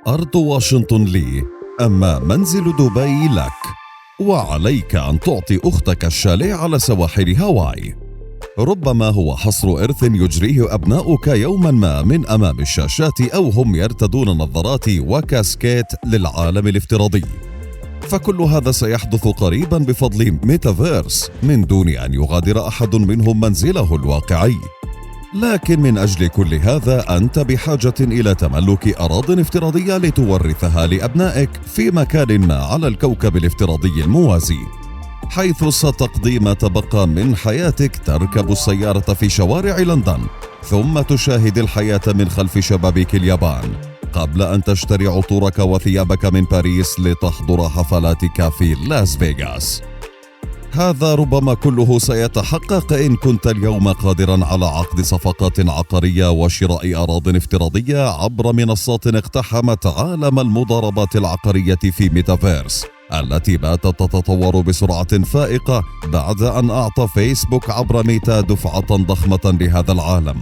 أرض واشنطن لي، أما منزل دبي لك، وعليك أن تعطي أختك الشاليه على سواحل هاواي. ربما هو حصر إرث يجريه أبناؤك يوما ما من أمام الشاشات، أو هم يرتدون نظارات وكاسكيت للعالم الافتراضي. فكل هذا سيحدث قريبا بفضل ميتافيرس من دون أن يغادر أحد منهم منزله الواقعي. لكن من أجل كل هذا أنت بحاجة إلى تملك أراضٍ افتراضية لتورثها لأبنائك في مكان ما على الكوكب الافتراضي الموازي، حيث ستقضي ما تبقى من حياتك تركب السيارة في شوارع لندن، ثم تشاهد الحياة من خلف شبابيك اليابان، قبل أن تشتري عطورك وثيابك من باريس لتحضر حفلاتك في لاس فيغاس. هذا ربما كله سيتحقق إن كنت اليوم قادراً على عقد صفقات عقارية وشراء أراضٍ افتراضية عبر منصات اقتحمت عالم المضاربات العقارية في ميتافيرس، التي باتت تتطور بسرعة فائقة بعد أن أعطى فيسبوك عبر ميتا دفعة ضخمة لهذا العالم.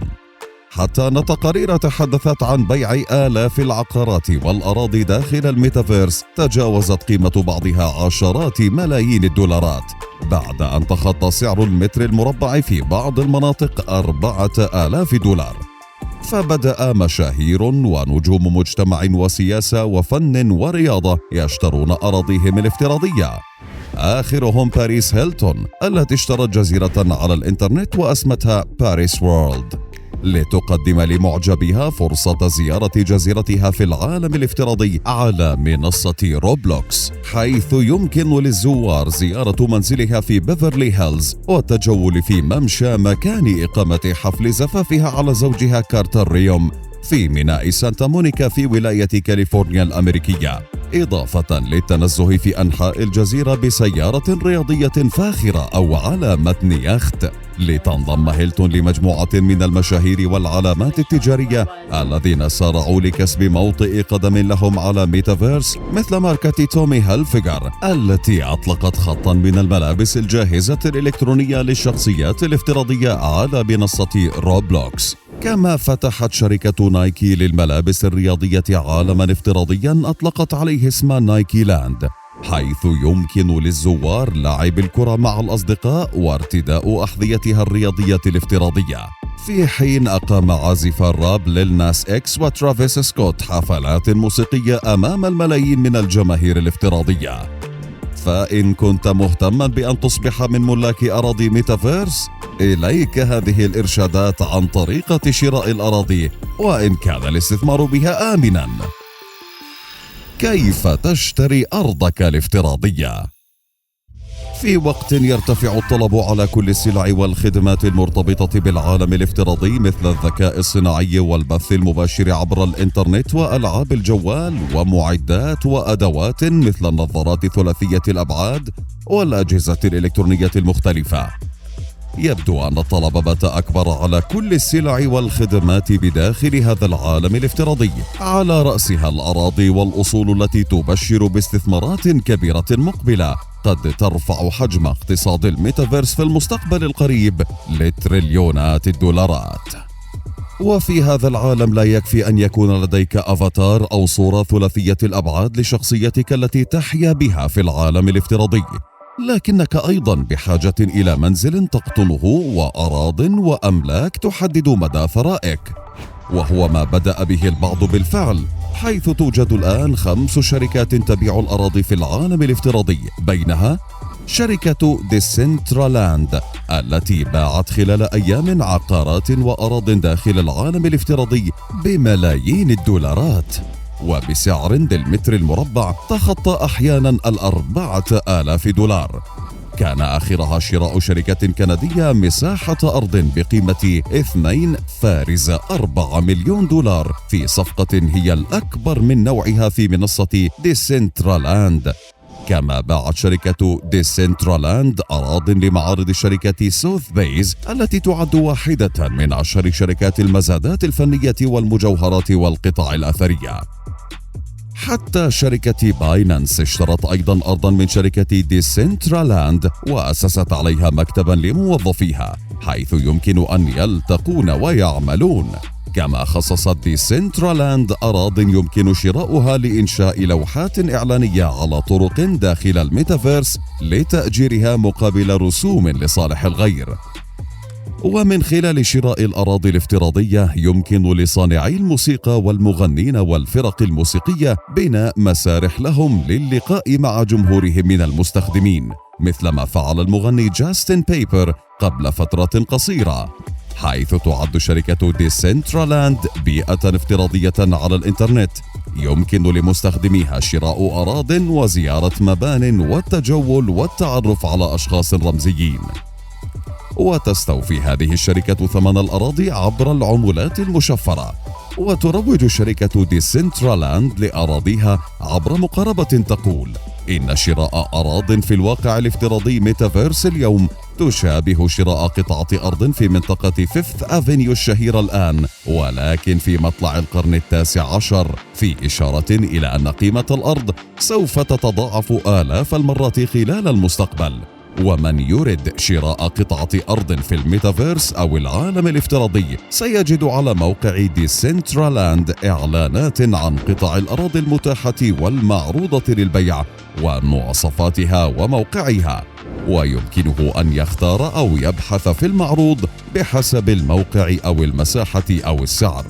حتى أن تقارير تحدثت عن بيع آلاف العقارات والأراضي داخل الميتافيرس تجاوزت قيمة بعضها عشرات ملايين الدولارات، بعد أن تخطى سعر المتر المربع في بعض المناطق 4000 دولار. فبدأ مشاهير ونجوم مجتمع وسياسة وفن ورياضة يشترون أراضيهم الافتراضية، آخرهم باريس هيلتون التي اشترت جزيرة على الإنترنت وأسمتها باريس وورلد، لتقدم لمعجبيها فرصة زيارة جزيرتها في العالم الافتراضي على منصة روبلوكس، حيث يمكن للزوار زيارة منزلها في بيفرلي هيلز والتجول في ممشى مكان إقامة حفل زفافها على زوجها كارتر ريوم في ميناء سانتا مونيكا في ولاية كاليفورنيا الأمريكية، إضافة للتنزه في أنحاء الجزيرة بسيارة رياضية فاخرة أو على متن يخت. لتنضم هيلتون لمجموعة من المشاهير والعلامات التجارية الذين سارعوا لكسب موطئ قدم لهم على ميتافيرس، مثل ماركة تومي هيلفيجر التي أطلقت خطا من الملابس الجاهزة الإلكترونية للشخصيات الافتراضية على منصة روبلوكس. كما فتحت شركة نايكي للملابس الرياضية عالما افتراضيا أطلقت عليه اسم نايكي لاند، حيث يمكن للزوار لعب الكرة مع الأصدقاء وارتداء أحذيتها الرياضية الافتراضية، في حين أقام عازف الراب ليل ناس إكس وترافيس سكوت حفلات موسيقية أمام الملايين من الجماهير الافتراضية. فإن كنت مهتما بأن تصبح من ملاك أراضي ميتافيرس، إليك هذه الإرشادات عن طريقة شراء الأراضي وإن كان الاستثمار بها آمناً. كيف تشتري أرضك الافتراضية؟ في وقت يرتفع الطلب على كل السلع والخدمات المرتبطة بالعالم الافتراضي مثل الذكاء الصناعي والبث المباشر عبر الإنترنت وألعاب الجوال ومعدات وأدوات مثل النظارات ثلاثية الأبعاد والأجهزة الإلكترونية المختلفة، يبدو أن الطلب بات أكبر على كل السلع والخدمات بداخل هذا العالم الافتراضي، على رأسها الأراضي والأصول التي تبشر باستثمارات كبيرة مقبلة قد ترفع حجم اقتصاد الميتافيرس في المستقبل القريب لتريليونات الدولارات. وفي هذا العالم لا يكفي أن يكون لديك أفاتار أو صورة ثلاثية الأبعاد لشخصيتك التي تحيا بها في العالم الافتراضي، لكنك أيضا بحاجة إلى منزل تقطنه وأراضٍ وأملاك تحدد مدى ثرائك، وهو ما بدأ به البعض بالفعل، حيث توجد الآن 5 شركات تبيع الأراضي في العالم الافتراضي، بينها شركة ديسنترالاند التي باعت خلال أيام عقارات وأراضٍ داخل العالم الافتراضي بملايين الدولارات وبسعر للمتر المربع تخطى أحيانا 4000 دولار. كان آخرها شراء شركة كندية مساحة أرض بقيمة 2.4 مليون دولار في صفقة هي الأكبر من نوعها في منصة ديسنترالاند. كما باعت شركة ديسنترالاند أراضٍ لمعارض شركة سوث بيز التي تعد واحدة من أشهر شركات المزادات الفنية والمجوهرات والقطع الأثرية. حتى شركة باينانس اشترت أيضا أرضا من شركة ديسنترالاند وأسست عليها مكتبا لموظفيها، حيث يمكن أن يلتقون ويعملون. كما خصصت ديسنترالاند أراضٍ يمكن شراؤها لإنشاء لوحات إعلانية على طرق داخل الميتافيرس لتأجيرها مقابل رسوم لصالح الغير. ومن خلال شراء الأراضي الافتراضية يمكن لصانعي الموسيقى والمغنين والفرق الموسيقية بناء مسارح لهم للقاء مع جمهورهم من المستخدمين، مثل ما فعل المغني جاستن بيبر قبل فترة قصيرة، حيث تعد شركة ديسنترالاند بيئة افتراضية على الإنترنت يمكن لمستخدميها شراء أراضٍ وزيارة مبان والتجول والتعرف على أشخاص رمزيين. وتستوفي هذه الشركة ثمن الأراضي عبر العملات المشفرة. وتروج شركة ديسنترالاند لأراضيها عبر مقاربة تقول إن شراء أراضٍ في الواقع الافتراضي ميتافيرس اليوم تشابه شراء قطعة أرض في منطقة فيفث أفينيو الشهيرة الآن، ولكن في مطلع القرن ال19، في إشارة إلى أن قيمة الأرض سوف تتضاعف آلاف المرات خلال المستقبل. ومن يرد شراء قطعة أرض في الميتافيرس أو العالم الافتراضي سيجد على موقع ديسنترالاند إعلانات عن قطع الأراضي المتاحة والمعروضة للبيع ومواصفاتها وموقعها، ويمكنه أن يختار أو يبحث في المعروض بحسب الموقع أو المساحة أو السعر.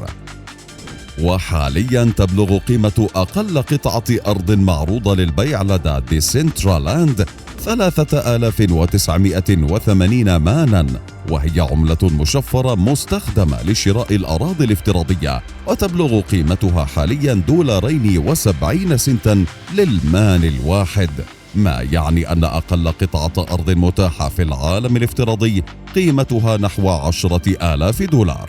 وحاليا تبلغ قيمة أقل قطعة أرض معروضة للبيع لدى ديسنترالاند 3980 مانا، وهي عملة مشفرة مستخدمة لشراء الأراضي الافتراضية، وتبلغ قيمتها حاليا $2.70 للمان الواحد، ما يعني أن أقل قطعة أرض متاحة في العالم الافتراضي قيمتها نحو $10,000.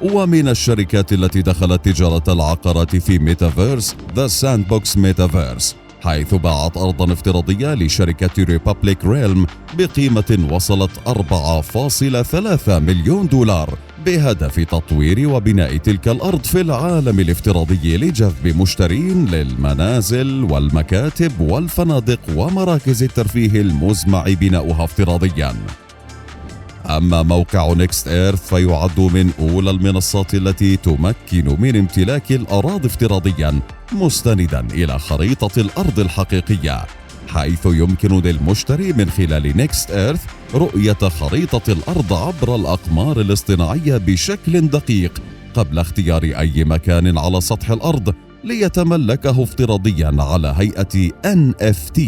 ومن الشركات التي دخلت تجارة العقارات في ميتافيرس ذا ساندبوكس ميتافيرس، حيث باعت أرضاً افتراضية لشركة ريبابليك ريلم بقيمة وصلت $4.3 مليون بهدف تطوير وبناء تلك الأرض في العالم الافتراضي لجذب مشترين للمنازل والمكاتب والفنادق ومراكز الترفيه المزمع بناؤها افتراضياً. أما موقع نيكست إيرث فيعد من أولى المنصات التي تمكن من امتلاك الأراضي افتراضياً مستنداً إلى خريطة الأرض الحقيقية، حيث يمكن للمشتري من خلال نيكست إيرث رؤية خريطة الأرض عبر الأقمار الاصطناعية بشكل دقيق قبل اختيار أي مكان على سطح الأرض ليتملكه افتراضياً على هيئة NFT.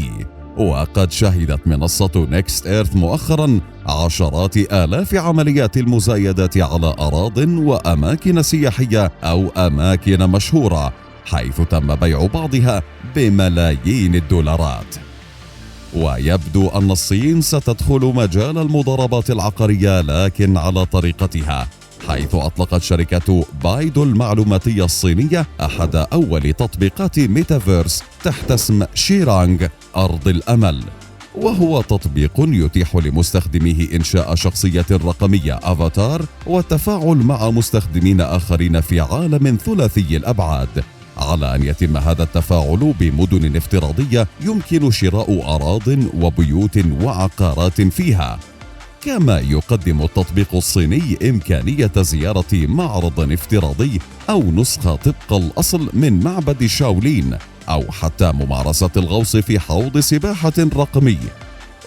وقد شهدت منصة نيكست إيرث مؤخراً عشرات آلاف عمليات المزايدات على أراضٍ وأماكن سياحية أو أماكن مشهورة، حيث تم بيع بعضها بملايين الدولارات. ويبدو أن الصين ستدخل مجال المضاربات العقارية لكن على طريقتها، حيث أطلقت شركة بايدو المعلوماتية الصينية أحد أول تطبيقات ميتافيرس تحت اسم شيرانغ أرض الأمل، وهو تطبيق يتيح لمستخدميه إنشاء شخصية رقمية أفاتار والتفاعل مع مستخدمين آخرين في عالم ثلاثي الأبعاد، على أن يتم هذا التفاعل بمدن افتراضية يمكن شراء أراضٍ وبيوت وعقارات فيها. كما يقدم التطبيق الصيني إمكانية زيارة معرض افتراضي أو نسخة طبق الأصل من معبد شاولين، أو حتى ممارسة الغوص في حوض سباحة رقمي.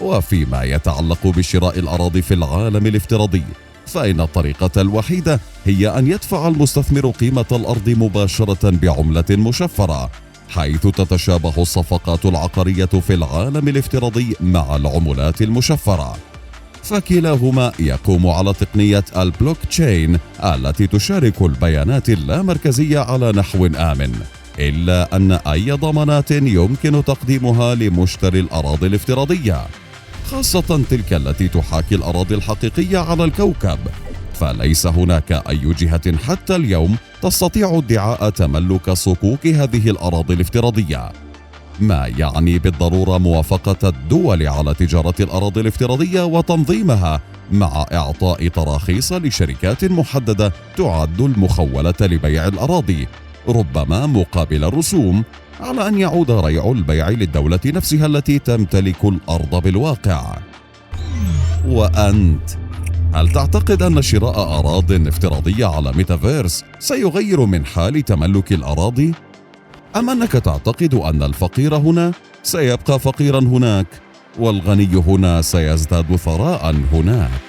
وفيما يتعلق بشراء الأراضي في العالم الافتراضي، فإن الطريقة الوحيدة هي أن يدفع المستثمر قيمة الأرض مباشرة بعملة مشفرة، حيث تتشابه الصفقات العقارية في العالم الافتراضي مع العملات المشفرة، فكلاهما يقوم على تقنية البلوك تشين التي تشارك البيانات اللامركزية على نحو آمن، إلا أن أي ضمانات يمكن تقديمها لمشتري الأراضي الافتراضية، خاصة تلك التي تحاكي الأراضي الحقيقية على الكوكب، فليس هناك أي جهة حتى اليوم تستطيع ادعاء تملك صكوك هذه الأراضي الافتراضية، ما يعني بالضرورة موافقة الدول على تجارة الأراضي الافتراضية وتنظيمها، مع إعطاء تراخيص لشركات محددة تعد المخولة لبيع الأراضي، ربما مقابل الرسوم، على أن يعود ريع البيع للدولة نفسها التي تمتلك الأرض بالواقع. وأنت هل تعتقد أن شراء أراضٍ افتراضية على ميتافيرس سيغير من حال تملك الأراضي؟ أم أنك تعتقد أن الفقير هنا سيبقى فقيراً هناك، والغني هنا سيزداد ثراءً هناك؟